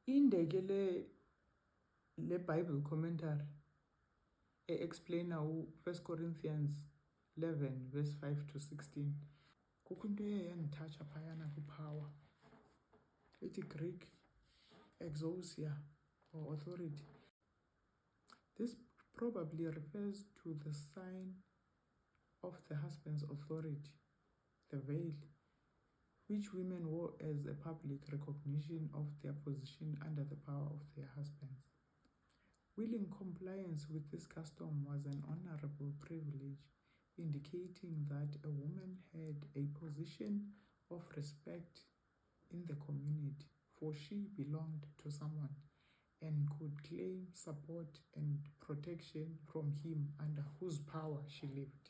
Indeke le Bible commentary explain 1 Corinthians 11 verse 5 to 16. Kukho into eyandithatsha phayana kwipower. Ithi Greek exousia or authority. This probably refers to the sign of the husband's authority, the veil, which women wore as a public recognition of their position under the power of their husbands. Willing compliance with this custom was an honorable privilege, indicating that a woman had a position of respect in the community, for she belonged to someone and could claim support and protection from him under whose power she lived.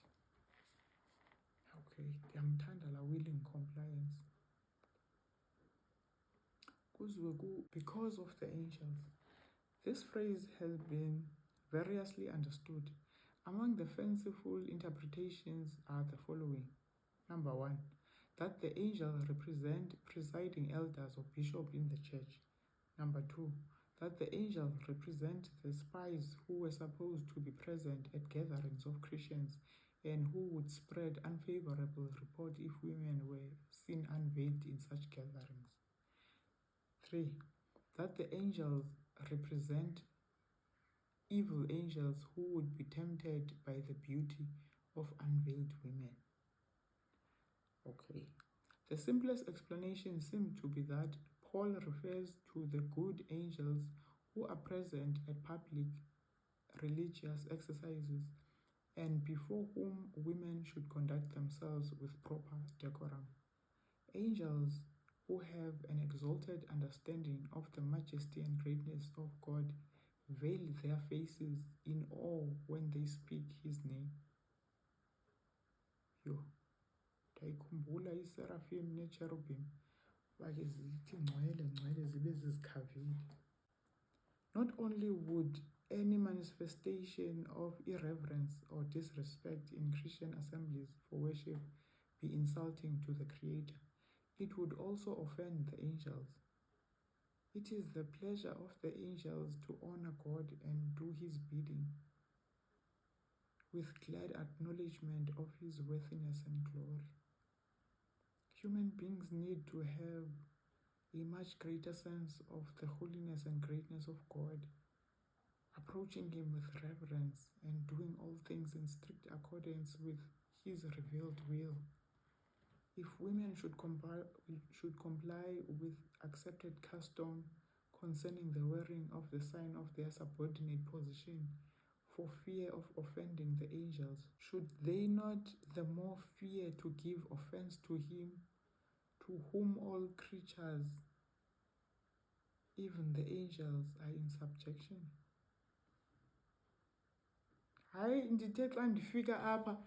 Okay, ndiyamthanda la willing compliance. Because of the angels. This phrase has been variously understood. Among the fanciful interpretations are the following. Number 1, that the angels represent presiding elders or bishops in the church. Number 2, that the angels represent the spies who were supposed to be present at gatherings of Christians and who would spread unfavorable report if women were seen unveiled in such gatherings. 3, that the angels represent evil angels who would be tempted by the beauty of unveiled women. Okay. The simplest explanation seems to be that Paul refers to the good angels who are present at public religious exercises and before whom women should conduct themselves with proper decorum. Angels who have an exalted understanding of the majesty and greatness of God veil their faces in awe when they speak his name. Ndayikhumbula iSeraphim neCherubim bake zithi ngcwele zibe zizikhavile. Not only would any manifestation of irreverence or disrespect in Christian assemblies for worship be insulting to the Creator, it would also offend the angels. It is the pleasure of the angels to honor God and do his bidding with glad acknowledgement of his worthiness and glory. Human beings need to have a much greater sense of the holiness and greatness of God, approaching him with reverence and doing all things in strict accordance with his revealed will. If women should comply with accepted custom concerning the wearing of the sign of their subordinate position for fear of offending the angels, should they not the more fear to give offense to him to whom all creatures, even the angels, are in subjection? Hayi, ndithe xa ndifika apha,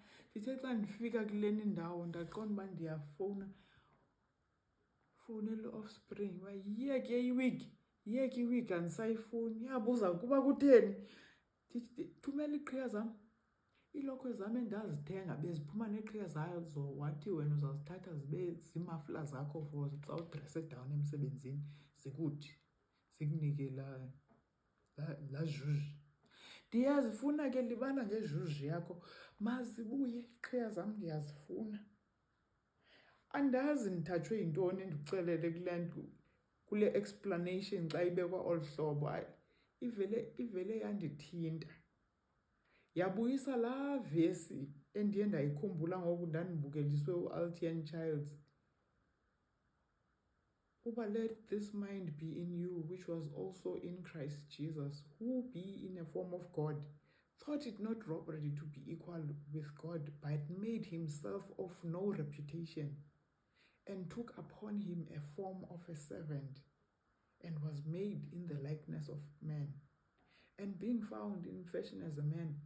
kule ndawo ndaqonda uba ndiyafowunela Offspring uba yiyeke iwigi andisayifuni. Yabuza kuba kutheni. Ndithi thumela iqhiya zam, iilokhwe zam endazithenga beziphuma neqhiya zazo, wathi wena uzazithatha zibe ziimafula zakho for xa udrese down emsebenzini, zikuthi zikunike laa zhuzh. Ndiyazifuna ke, libala ngezhuzh yakho, mazibuye iqhiya zam ndiyazifuna. Andazi ndithatshwe yintoni ndikucelele kule explanation xa ibekwa olu hlobo. Hayi, ivele yandithinta. Yabuyisa laa vesi endiye ndayikhumbula ngoku ndandibukeliswe uAltian Childs. Uba let this mind be in you, which was also in Christ Jesus, who being in a form of God, thought it not robbery to be equal with God, but made himself of no reputation, and took upon him a form of a servant, and was made in the likeness of man. And being found in fashion as a man,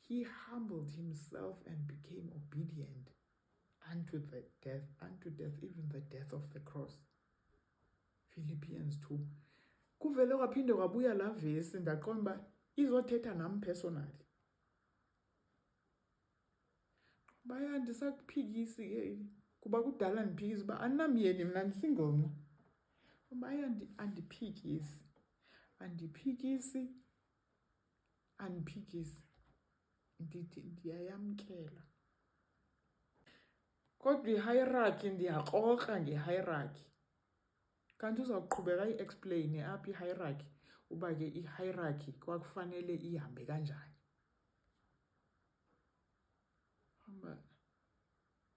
he humbled himself and became obedient unto death, even the death of the cross. Philippians 2. Kuvele kwaphinde kwabuya laa vesi ndaqonda uba izothetha nam personally. Baya ndisakuphikisi ke kuba kudala ndiphikisa uba andinamyeni mna, ndisingle mna. hayi andiphikisi, ndithi ndiyayamkela. Kodwa i-hierarchy ndiyakrokrra nge-hierarchy. Kanti uzawuqhubeka i-explain apha i-hierarchy uba ke i-hierarchy kwakufanele ihambe kanjani.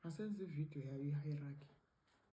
Masenze ividiyo yayo i-hierarchy.